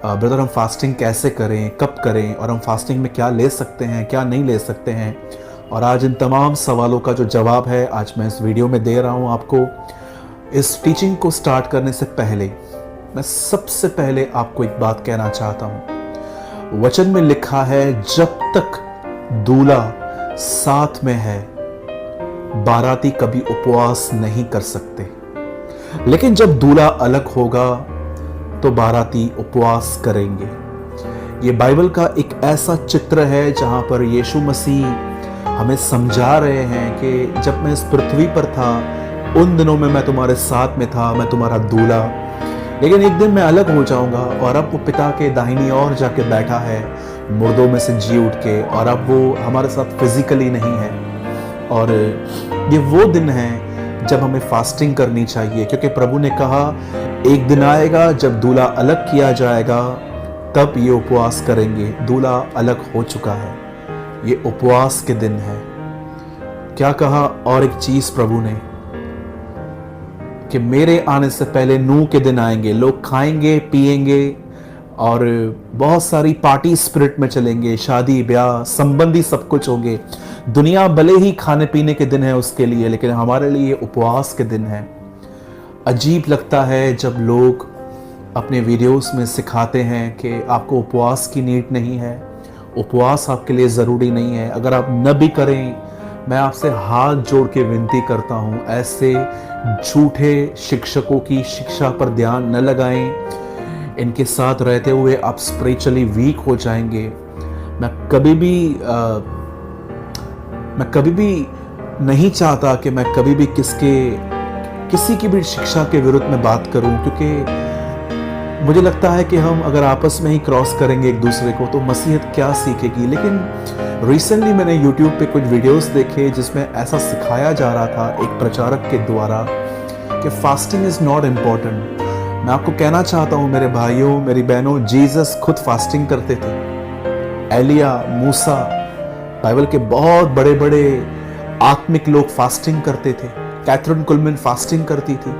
Brother हम fasting कैसे करें, कब करें, और हम फास्टिंग में क्या ले सकते हैं, क्या नहीं ले सकते हैं। और आज इन तमाम सवालों का जो जवाब है आज मैं इस वीडियो में दे रहा हूँ आपको। इस टीचिंग को स्टार्ट करने से पहले मैं सबसे पहले आपको एक बात कहना चाहता हूँ। वचन में लिखा है, जब तक दूल्हा साथ में है बाराती कभी उपवास नहीं कर सकते, लेकिन जब दूल्हा अलग होगा तो बाराती उपवास करेंगे। ये बाइबल का एक ऐसा चित्र है जहां पर यीशु मसीह हमें समझा रहे हैं कि जब मैं इस पृथ्वी पर था उन दिनों में मैं तुम्हारे साथ में था, मैं तुम्हारा दूल्हा, लेकिन एक दिन मैं अलग हो जाऊंगा। और अब वो पिता के दाहिनी ओर जाके बैठा है मुर्दों में से जी उठ के, और अब वो हमारे साथ फिजिकली नहीं है। और ये वो दिन है जब हमें फास्टिंग करनी चाहिए, क्योंकि प्रभु ने कहा एक दिन आएगा जब दूल्हा अलग किया जाएगा, तब ये उपवास करेंगे। दूल्हा अलग हो चुका है, ये उपवास के दिन है। क्या कहा और एक चीज प्रभु ने कि मेरे आने से पहले नूह के दिन आएंगे, लोग खाएंगे पिएंगे और बहुत सारी पार्टी स्पिरिट में चलेंगे, शादी ब्याह संबंधी सब कुछ होंगे। दुनिया भले ही खाने पीने के दिन है उसके लिए, लेकिन हमारे लिए उपवास के दिन है। अजीब लगता है जब लोग अपने वीडियोस में सिखाते हैं कि आपको उपवास की नीड नहीं है, उपवास आपके लिए ज़रूरी नहीं है। अगर आप न भी करें, मैं आपसे हाथ जोड़ के विनती करता हूँ, ऐसे झूठे शिक्षकों की शिक्षा पर ध्यान न लगाएं। इनके साथ रहते हुए आप स्पिरिचुअली वीक हो जाएंगे। मैं कभी भी नहीं चाहता कि मैं कभी भी किसी की भी शिक्षा के विरुद्ध में बात करूं, क्योंकि मुझे लगता है कि हम अगर आपस में ही क्रॉस करेंगे एक दूसरे को तो मसीहत क्या सीखेगी। लेकिन रिसेंटली मैंने YouTube पे कुछ वीडियोस देखे जिसमें ऐसा सिखाया जा रहा था एक प्रचारक के द्वारा कि फास्टिंग इज नॉट इम्पॉर्टेंट। मैं आपको कहना चाहता हूं मेरे भाइयों मेरी बहनों, जीसस खुद फास्टिंग करते थे, एलिया, मूसा, बाइबल के बहुत बड़े बड़े आत्मिक लोग फास्टिंग करते थे। कैथरीन कुलमैन फास्टिंग करती थी।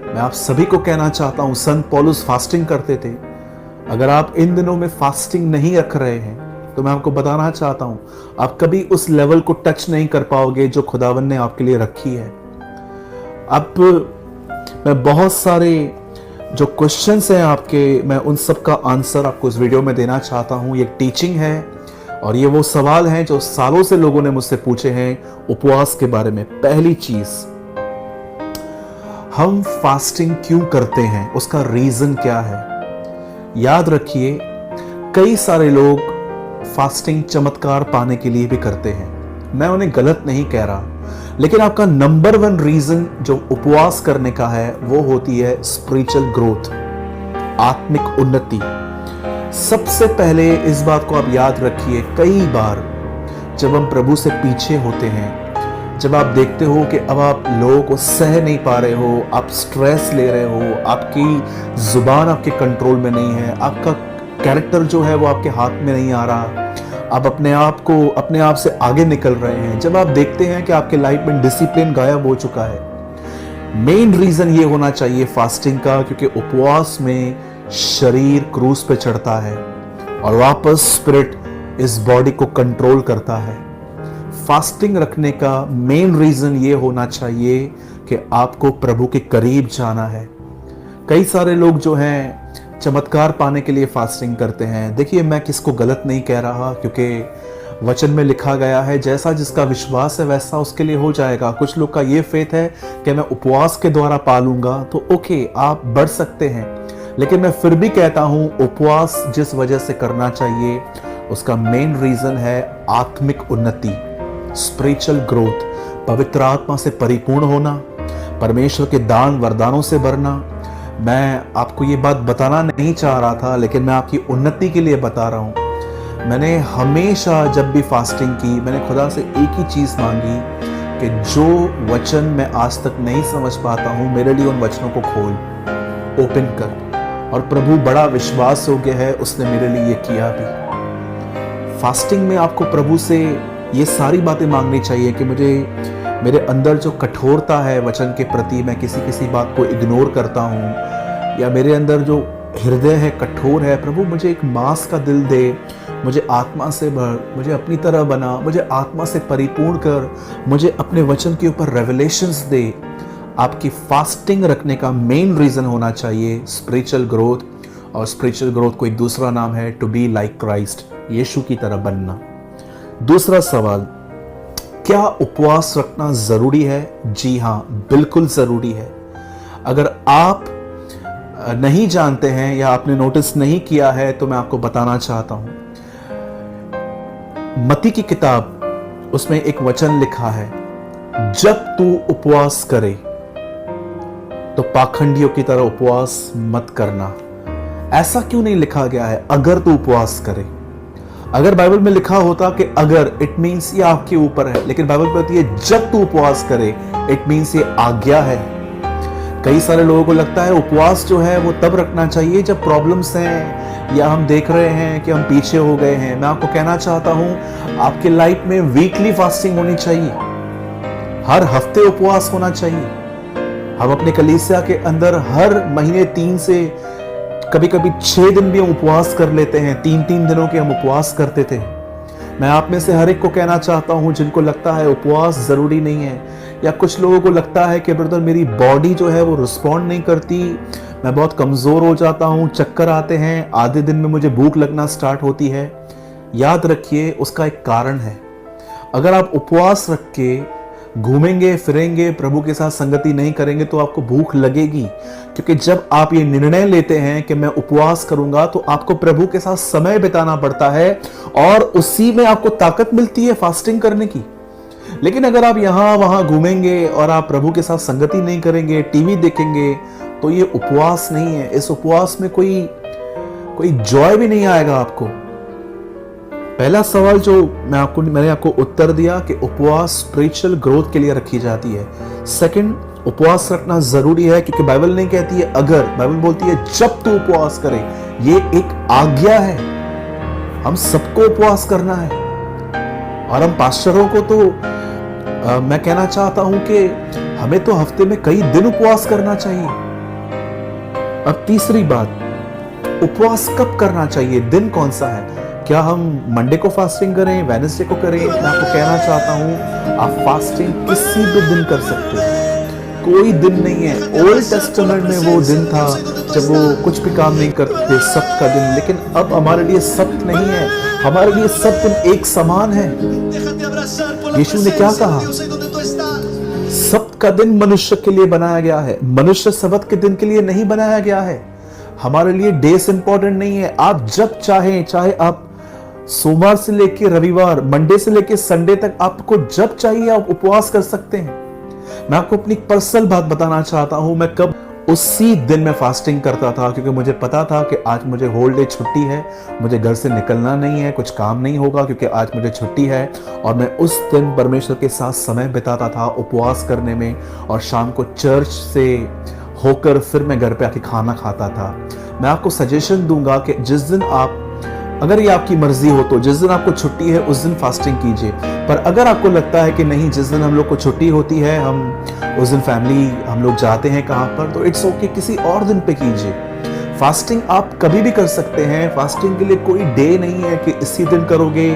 मैं आप सभी को कहना चाहता हूं संत पौलुस फास्टिंग करते थे। अगर आप इन दिनों में फास्टिंग नहीं रख रहे हैं तो मैं आपको बताना चाहता हूं आप कभी उस लेवल को टच नहीं कर पाओगे जो खुदावन ने आपके लिए रखी है। अब मैं बहुत सारे जो क्वेश्चंस हैं आपके, मैं उन सब का आंसर आपको इस वीडियो में देना चाहता हूं। ये टीचिंग है और ये वो सवाल हैं जो सालों से लोगों ने मुझसे पूछे हैं उपवास के बारे में। पहली चीज, हम फास्टिंग क्यों करते हैं, उसका रीजन क्या है? याद रखिए, कई सारे लोग फास्टिंग चमत्कार पाने के लिए भी करते हैं, मैं उन्हें गलत नहीं कह रहा, लेकिन आपका नंबर 1 रीजन जो उपवास करने का है वो होती है स्पिरिचुअल ग्रोथ, आत्मिक उन्नति। सबसे पहले इस बात को आप याद रखिए, कई बार जब हम प्रभु से पीछे होते हैं, जब आप देखते हो कि अब आप लोगों को सह नहीं पा रहे हो, आप स्ट्रेस ले रहे हो, आपकी जुबान आपके कंट्रोल में नहीं है, आपका कैरेक्टर जो है वो आपके हाथ में नहीं आ रहा, आप अपने आप से आगे निकल रहे हैं, जब आप देखते हैं कि आपके लाइफ में डिसिप्लिन गायब हो चुका है, मेन रीजन ये होना चाहिए फास्टिंग का, क्योंकि उपवास में शरीर क्रूस पे चढ़ता है और वापस स्पिरिट इस बॉडी को कंट्रोल करता है। फास्टिंग रखने का मेन रीजन ये होना चाहिए कि आपको प्रभु के करीब जाना है। कई सारे लोग जो हैं चमत्कार पाने के लिए फास्टिंग करते हैं। देखिए, मैं किसको गलत नहीं कह रहा, क्योंकि वचन में लिखा गया है जैसा जिसका विश्वास है वैसा उसके लिए हो जाएगा। कुछ लोग का ये फेथ है कि मैं उपवास के द्वारा पालूंगा, तो ओके, आप बढ़ सकते हैं, लेकिन मैं फिर भी कहता हूं उपवास जिस वजह से करना चाहिए उसका मेन रीजन है आत्मिक उन्नति, स्पिरिचुअल ग्रोथ, पवित्र आत्मा से परिपूर्ण होना, परमेश्वर के दान वरदानों से भरना। मैं आपको ये बात बताना नहीं चाह रहा था, लेकिन मैं आपकी उन्नति के लिए बता रहा हूँ। मैंने हमेशा जब भी फास्टिंग की, मैंने खुदा से एक ही चीज़ मांगी कि जो वचन मैं आज तक नहीं समझ पाता हूँ, मेरे लिए उन वचनों को खोल, ओपन कर। और प्रभु बड़ा विश्वास हो गया है, उसने मेरे लिए ये किया भी। फास्टिंग में आपको प्रभु से ये सारी बातें मांगनी चाहिए कि मेरे अंदर जो कठोरता है वचन के प्रति, मैं किसी बात को इग्नोर करता हूँ, या मेरे अंदर जो हृदय है कठोर है, प्रभु मुझे एक मांस का दिल दे, मुझे आत्मा से भर, मुझे अपनी तरह बना, मुझे आत्मा से परिपूर्ण कर, मुझे अपने वचन के ऊपर रेवलेशंस दे। आपकी फास्टिंग रखने का मेन रीजन होना चाहिए स्पिरिचुअल ग्रोथ, और स्पिरिचुअल ग्रोथ को एक दूसरा नाम है टू बी लाइक क्राइस्ट, यीशु की तरह बनना। दूसरा सवाल, क्या उपवास रखना जरूरी है? जी हाँ, बिल्कुल जरूरी है। अगर आप नहीं जानते हैं या आपने नोटिस नहीं किया है तो मैं आपको बताना चाहता हूं। मत्ती की किताब, उसमें एक वचन लिखा है, जब तू उपवास करे तो पाखंडियों की तरह उपवास मत करना। ऐसा क्यों नहीं लिखा गया है अगर तू उपवास करे? अगर बाइबल में लिखा होता कि अगर, इट मींस ये आपके ऊपर है, लेकिन बाइबल कहती है जब तू उपवास करे, इट मींस ये आज्ञा है। कई सारे लोगों को लगता है उपवास जो है वो तब रखना चाहिए जब प्रॉब्लम्स हैं या हम देख रहे हैं कि हम पीछे हो गए हैं। मैं आपको कहना चाहता हूं, आपके लाइफ में वीकली फास्टिंग होनी चाहिए, हर हफ्ते उपवास होना चाहिए। हम अपने कलीसिया के अंदर हर महीने 3 से कभी कभी 6 दिन भी हम उपवास कर लेते हैं, 3-3 दिनों के हम उपवास करते थे। मैं आप में से हर एक को कहना चाहता हूं जिनको लगता है उपवास जरूरी नहीं है, या कुछ लोगों को लगता है कि ब्रदर मेरी बॉडी जो है वो रिस्पॉन्ड नहीं करती, मैं बहुत कमजोर हो जाता हूं, चक्कर आते हैं, आधे दिन में मुझे भूख लगना स्टार्ट होती है। याद रखिए उसका एक कारण है। अगर आप उपवास रख के घूमेंगे फिरेंगे, प्रभु के साथ संगति नहीं करेंगे तो आपको भूख लगेगी, क्योंकि जब आप ये निर्णय लेते हैं कि मैं उपवास करूंगा तो आपको प्रभु के साथ समय बिताना पड़ता है और उसी में आपको ताकत मिलती है फास्टिंग करने की। लेकिन अगर आप यहां वहां घूमेंगे और आप प्रभु के साथ संगति नहीं करेंगे, टीवी देखेंगे, तो ये उपवास नहीं है। इस उपवास में कोई जॉय भी नहीं आएगा आपको। पहला सवाल जो मैंने आपको उत्तर दिया कि उपवास स्पिरिचुअल ग्रोथ के लिए रखी जाती है। सेकंड, उपवास रखना जरूरी है क्योंकि बाइबल नहीं कहती है अगर, बाइबल बोलती है जब तू उपवास करे। ये एक आज्ञा है, हम सबको उपवास करना है। और हम पास्टरों को तो मैं कहना चाहता हूं कि हमें तो हफ्ते में कई दिन उपवास करना चाहिए। अब तीसरी बात, उपवास कब करना चाहिए, दिन कौन सा है? क्या हम मंडे को फास्टिंग करें, वेडनेसडे को करें? मैं आपको कहना चाहता हूं आप फास्टिंग किसी भी दिन कर सकते हो, कोई दिन नहीं है। ओल्ड टेस्टामेंट में वो दिन था जब वो कुछ भी काम नहीं करते थे, सब्त का दिन, लेकिन अब हमारे लिए सब्त नहीं है, हमारे लिए सब दिन एक समान है। यीशु ने क्या कहा? सब्त का दिन मनुष्य के लिए बनाया गया है, मनुष्य सब्त के दिन के लिए नहीं बनाया गया है। हमारे लिए डेज इंपॉर्टेंट नहीं है। आप जब चाहें, चाहे आप सोमवार से लेकर रविवार, मंडे से लेकर संडे तक, आपको जब चाहिए आप उपवास कर सकते हैं। मैं आपको अपनी पर्सनल बात बताना चाहता हूं। मैं कब उसी दिन में फास्टिंग करता था क्योंकि मुझे पता था कि आज मुझे होल डे छुट्टी है, मुझे घर से निकलना नहीं है, कुछ काम नहीं होगा क्योंकि आज मुझे छुट्टी है। और मैं उस दिन परमेश्वर के साथ समय बिताता था उपवास करने में, और शाम को चर्च से होकर फिर मैं घर पे आके खाना खाता था। मैं आपको सजेशन दूंगा कि जिस दिन आप, अगर ये आपकी मर्जी हो तो जिस दिन आपको छुट्टी है उस दिन फास्टिंग कीजिए। पर अगर आपको लगता है कि नहीं, जिस दिन हम लोग को छुट्टी होती है, हम उस दिन फैमिली हम लोग जाते हैं कहाँ पर, तो इट्स ओके, किसी और दिन पे कीजिए। फास्टिंग आप कभी भी कर सकते हैं। फास्टिंग के लिए कोई डे नहीं है कि इसी दिन करोगे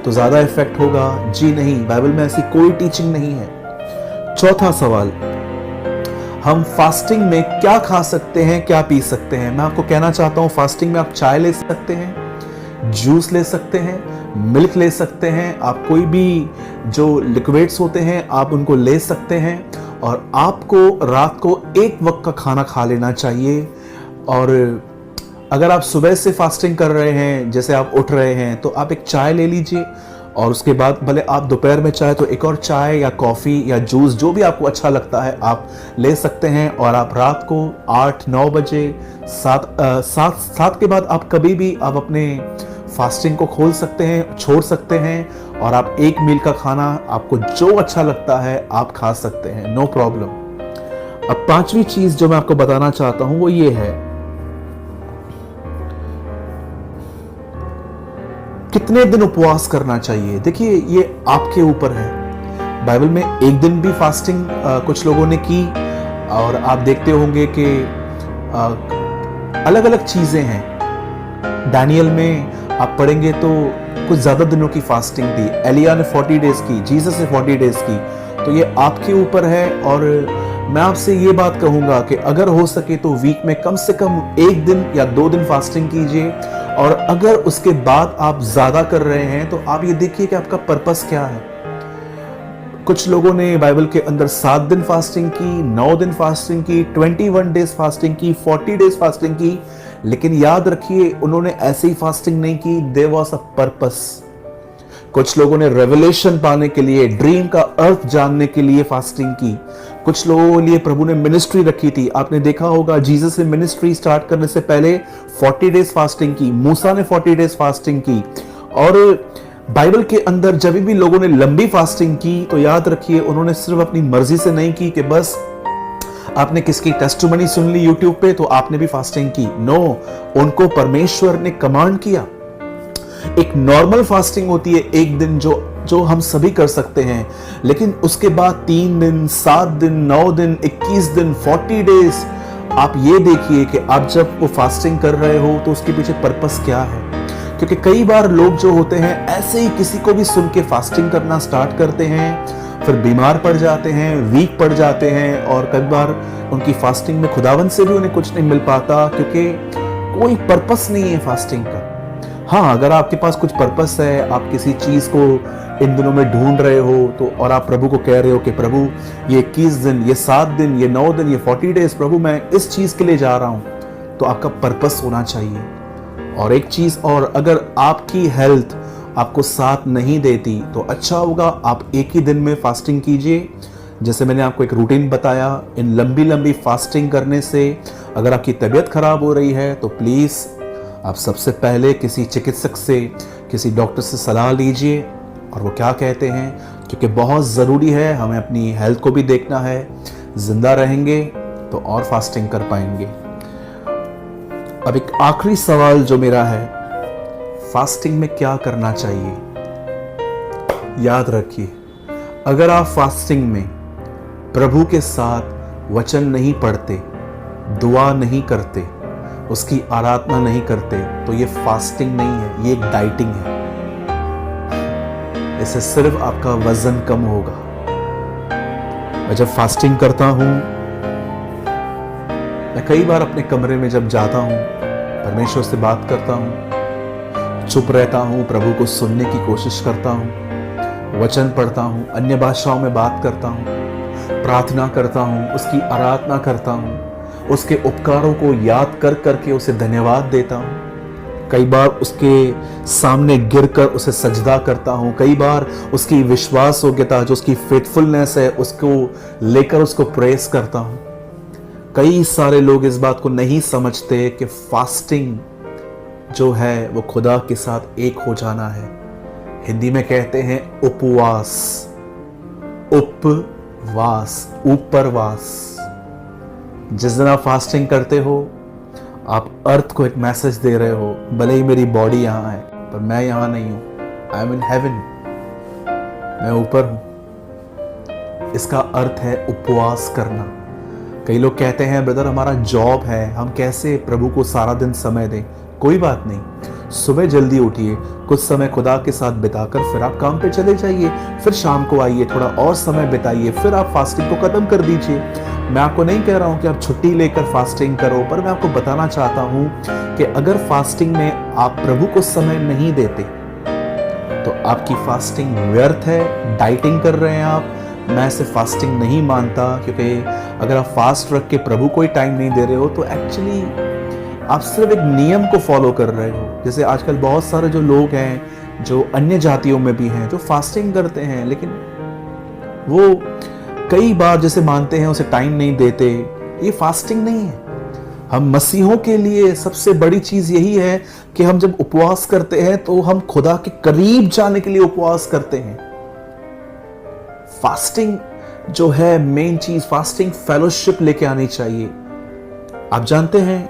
तो ज्यादा इफेक्ट होगा। जी नहीं, बाइबल में ऐसी कोई टीचिंग नहीं है। चौथा सवाल, हम फास्टिंग में क्या खा सकते हैं, क्या पी सकते हैं? मैं आपको कहना चाहता हूं फास्टिंग में आप चाय ले सकते हैं, जूस ले सकते हैं, मिल्क ले सकते हैं, आप कोई भी जो लिक्विड्स होते हैं आप उनको ले सकते हैं। और आपको रात को एक वक्त का खाना खा लेना चाहिए। और अगर आप सुबह से फास्टिंग कर रहे हैं, जैसे आप उठ रहे हैं, तो आप एक चाय ले लीजिए, और उसके बाद भले आप दोपहर में चाहे तो एक और चाय या कॉफ़ी या जूस, जो भी आपको अच्छा लगता है आप ले सकते हैं। और आप रात को 8-9 बजे, 7 के बाद आप कभी भी आप अपने फास्टिंग को खोल सकते हैं, छोड़ सकते हैं, और आप एक मील का खाना आपको जो अच्छा लगता है आप खा सकते हैं, नो प्रॉब्लम। अब पांचवी चीज जो मैं आपको बताना चाहता हूं वो ये है, कितने दिन उपवास करना चाहिए। देखिए ये आपके ऊपर है। बाइबल में एक दिन भी फास्टिंग कुछ लोगों ने की, और आप देखते होंगे कि अलग अलग चीजें हैं। दानियल में आप पढ़ेंगे तो कुछ ज्यादा दिनों की फास्टिंग थी। एलिया ने 40 डेज की, जीसस ने 40 डेज की। तो ये आपके ऊपर है। और मैं आपसे ये बात कहूंगा कि अगर हो सके तो वीक में कम से कम 1 दिन या 2 दिन फास्टिंग कीजिए। और अगर उसके बाद आप ज्यादा कर रहे हैं तो आप ये देखिए कि आपका पर्पस क्या है। कुछ लोगों ने बाइबल के अंदर 7 दिन फास्टिंग की, 9 दिन फास्टिंग की, 21 डेज फास्टिंग की, 40 डेज फास्टिंग की। लेकिन याद रखिए, उन्होंने ऐसे ही फास्टिंग नहीं की, देयर वाज अ पर्पस। कुछ लोगों ने रेवलेशन पाने के लिए, ड्रीम का अर्थ जानने के लिए फास्टिंग की। कुछ लोगों के लिए प्रभु ने मिनिस्ट्री रखी थी। आपने देखा होगा जीसस ने मिनिस्ट्री स्टार्ट करने से पहले 40 डेज फास्टिंग की, मूसा ने 40 डेज फास्टिंग की। और बाइबल के अंदर जब भी लोगों ने लंबी फास्टिंग की तो याद रखिए, उन्होंने सिर्फ अपनी मर्जी से नहीं की कि बस आपने किसकी टेस्टिमनी सुन ली यूट्यूब पे तो आपने भी फास्टिंग की। नो, उनको परमेश्वर ने कमांड किया। एक नॉर्मल फास्टिंग होती है 1 दिन, जो हम सभी कर सकते हैं। लेकिन उसके बाद 3 दिन, 7 दिन, 9 दिन, 21 दिन, 40 डेज। आप ये देखिए कि आप जब वो फास्टिंग कर रहे हो तो उसके पीछे पर्पस क्या है। क्योंकि कई बार लोग जो होते हैं ऐसे ही किसी को भी सुन के फास्टिंग करना स्टार्ट करते हैं, फिर बीमार पड़ जाते हैं, वीक पड़ जाते हैं। और कई बार उनकी फास्टिंग में खुदावन से भी उन्हें कुछ नहीं मिल पाता, क्योंकि कोई पर्पस नहीं है फास्टिंग का। हाँ, अगर आपके पास कुछ पर्पस है, आप किसी चीज को इन दिनों में ढूंढ रहे हो तो, और आप प्रभु को कह रहे हो कि प्रभु ये 21 दिन, ये 7 दिन, ये 9 दिन, ये 40 डेज प्रभु मैं इस चीज के लिए जा रहा हूं, तो आपका पर्पस होना चाहिए। और एक चीज और, अगर आपकी हेल्थ आपको साथ नहीं देती तो अच्छा होगा आप एक ही दिन में फास्टिंग कीजिए। जैसे मैंने आपको एक रूटीन बताया, इन लंबी लंबी फास्टिंग करने से अगर आपकी तबीयत खराब हो रही है तो प्लीज आप सबसे पहले किसी चिकित्सक से, किसी डॉक्टर से सलाह लीजिए और वो क्या कहते हैं, क्योंकि बहुत ज़रूरी है, हमें अपनी हेल्थ को भी देखना है। जिंदा रहेंगे तो और फास्टिंग कर पाएंगे। अब एक आखिरी सवाल जो मेरा है, फास्टिंग में क्या करना चाहिए। याद रखिए, अगर आप फास्टिंग में प्रभु के साथ वचन नहीं पढ़ते, दुआ नहीं करते, उसकी आराधना नहीं करते, तो ये फास्टिंग नहीं है, ये एक डाइटिंग है। इससे सिर्फ आपका वजन कम होगा। मैं जब फास्टिंग करता हूं, मैं कई बार अपने कमरे में जब जाता हूं, परमेश्वर से बात करता हूं, चुप रहता हूं, प्रभु को सुनने की कोशिश करता हूं, वचन पढ़ता हूं, अन्य भाषाओं में बात करता हूं, प्रार्थना करता हूं, उसकी आराधना करता हूं, उसके उपकारों को याद कर करके उसे धन्यवाद देता हूं। कई बार उसके सामने गिरकर उसे सजदा करता हूं। कई बार उसकी विश्वास योग्यता, जो उसकी फेथफुलनेस है, उसको लेकर उसको प्रेस करता हूं। कई सारे लोग इस बात को नहीं समझते कि फास्टिंग जो है वो खुदा के साथ एक हो जाना है। हिंदी में कहते हैं उपवास, उपवास, ऊपरवास। जिस दिन आप फास्टिंग करते हो, आप अर्थ को एक मैसेज दे रहे हो, भले ही मेरी बॉडी यहां है पर मैं यहां नहीं हूं, आई एम इन हेवन, मैं ऊपर हूं। इसका अर्थ है उपवास करना। कई लोग कहते हैं ब्रदर हमारा जॉब है, हम कैसे प्रभु को सारा दिन समय दें। कोई बात नहीं, सुबह जल्दी उठिए, कुछ समय खुदा के साथ बिताकर फिर आप काम पे चले जाइए, फिर शाम को आइए, थोड़ा और समय बिताइए, फिर आप फास्टिंग को खत्म कर दीजिए। मैं आपको नहीं कह रहा हूं कि आप छुट्टी लेकर फास्टिंग करो, पर मैं आपको बताना चाहता हूं कि अगर फास्टिंग में आप प्रभु को समय नहीं देते तो आपकी फास्टिंग व्यर्थ है, डाइटिंग कर रहे हैं आप। मैं इसे फास्टिंग नहीं मानता, क्योंकि अगर आप फास्ट रख के प्रभु को ही टाइम नहीं दे रहे हो तो एक्चुअली आप सिर्फ एक नियम को फॉलो कर रहे हो। जैसे आजकल बहुत सारे जो लोग हैं, जो अन्य जातियों में भी हैं, जो फास्टिंग करते हैं, लेकिन वो कई बार जैसे मानते हैं उसे टाइम नहीं देते। ये फास्टिंग नहीं है। हम मसीहों के लिए सबसे बड़ी चीज यही है कि हम जब उपवास करते हैं तो हम खुदा के करीब जाने के लिए उपवास करते हैं। फास्टिंग जो है मेन चीज, फास्टिंग फेलोशिप लेके आनी चाहिए। आप जानते हैं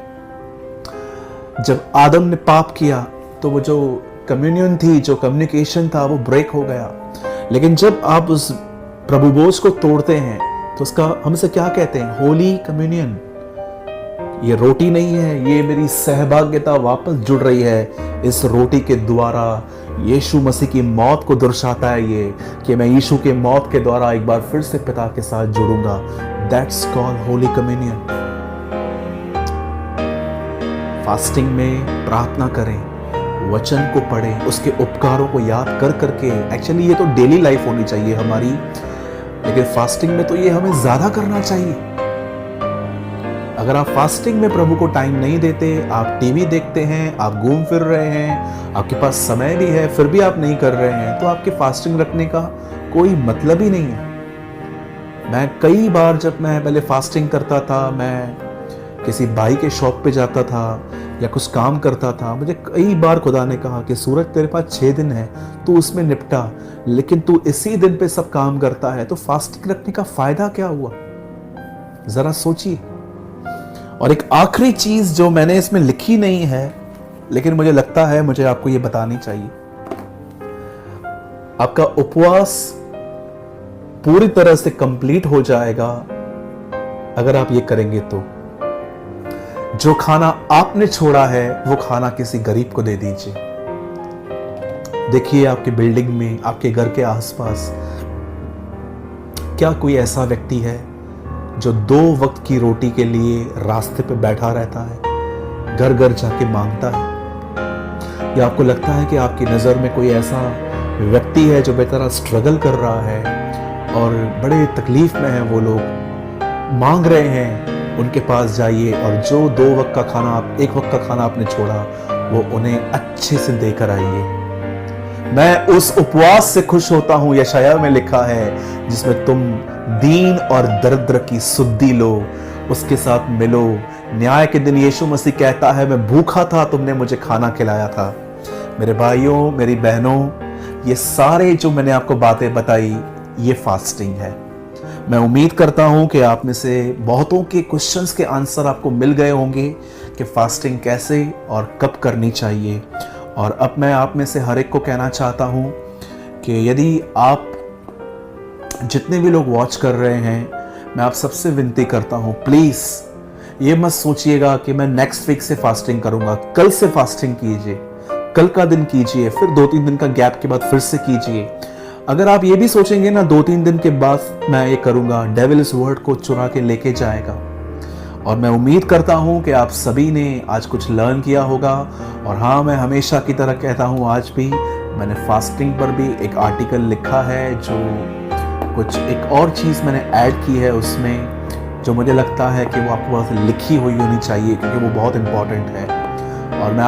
जब आदम ने पाप किया तो वो जो कम्युनियन थी, जो कम्युनिकेशन था, वो ब्रेक हो गया। लेकिन जब आप उस प्रभु भोज को तोड़ते हैं तो उसका हम इसे क्या कहते हैं? Holy communion. ये रोटी नहीं है, ये मेरी सहभागिता वापस जुड़ रही है इस रोटी के द्वारा। यीशु मसीह की मौत को दर्शाता है ये कि मैं यीशु के मौत के द्वारा एक बार फिर से पिता के साथ जुड़ूंगा। That's called holy communion. Fasting में प्रार्थना करें, वचन को पढ़ें, उसके उपकारों को याद कर करके। एक्चुअली ये तो डेली लाइफ होनी चाहिए हमारी, लेकिन फास्टिंग में तो ये हमें ज्यादा करना चाहिए। अगर आप फास्टिंग में प्रभु को टाइम नहीं देते, आप टीवी देखते हैं, आप घूम फिर रहे हैं, आपके पास समय भी है फिर भी आप नहीं कर रहे हैं, तो आपके फास्टिंग रखने का कोई मतलब ही नहीं है। मैं कई बार जब मैं पहले फास्टिंग करता था, मैं किसी भाई के शॉप पे जाता था या कुछ काम करता था, मुझे कई बार खुदा ने कहा कि सूरज तेरे पास 6 दिन है, तू उसमें निपटा, लेकिन तू इसी दिन पे सब काम करता है, तो फास्टिंग रखने का फायदा क्या हुआ? जरा सोचिए। और एक आखिरी चीज जो मैंने इसमें लिखी नहीं है, लेकिन मुझे लगता है मुझे आपको ये बतानी चाहिए। आपका उपवास पूरी तरह से कंप्लीट हो जाएगा अगर आप ये करेंगे तो जो खाना आपने छोड़ा है वो खाना किसी गरीब को दे दीजिए। देखिए आपके बिल्डिंग में, आपके घर के आसपास क्या कोई ऐसा व्यक्ति है जो 2 वक्त की रोटी के लिए रास्ते पे बैठा रहता है, घर घर जाके मांगता है? या आपको लगता है कि आपकी नजर में कोई ऐसा व्यक्ति है जो बेचारा स्ट्रगल कर रहा है और बड़े तकलीफ में है, वो लोग मांग रहे हैं, उनके पास जाइए और जो 2 वक्त का खाना, 1 वक्त का खाना आपने छोड़ा, वो उन्हें अच्छे से देकर आइए। मैं उस उपवास से खुश होता हूं, यशायाह में लिखा है, जिसमें तुम दीन और दरिद्र की सुद्धि लो, उसके साथ मिलो। न्याय के दिन यीशु मसीह कहता है, मैं भूखा था, तुमने मुझे खाना खिलाया था। मेरे भाइयों, मेरी बहनों, ये सारे जो मैंने आपको बातें बताई, ये फास्टिंग है। मैं उम्मीद करता हूं कि आप में से बहुतों के क्वेश्चंस के आंसर आपको मिल गए होंगे कि फास्टिंग कैसे और कब करनी चाहिए। और अब मैं आप में से हर एक को कहना चाहता हूं कि यदि आप जितने भी लोग वॉच कर रहे हैं, मैं आप सबसे विनती करता हूं, प्लीज ये मत सोचिएगा कि मैं नेक्स्ट वीक से फास्टिंग करूंगा। कल से फास्टिंग कीजिए, कल का दिन कीजिए, फिर 2-3 दिन का गैप के बाद फिर से कीजिए। अगर आप ये भी सोचेंगे ना 2-3 दिन के बाद मैं ये करूंगा, डेविल इस वर्ड को चुरा के लेके जाएगा। और मैं उम्मीद करता हूं कि आप सभी ने आज कुछ लर्न किया होगा। और हाँ, मैं हमेशा की तरह कहता हूं, आज भी मैंने फास्टिंग पर भी एक आर्टिकल लिखा है, जो कुछ एक और चीज़ मैंने ऐड की है उसमें, जो मुझे लगता है कि वो आपको लिखी हुई होनी चाहिए, क्योंकि वो बहुत इंपॉर्टेंट है। और मैं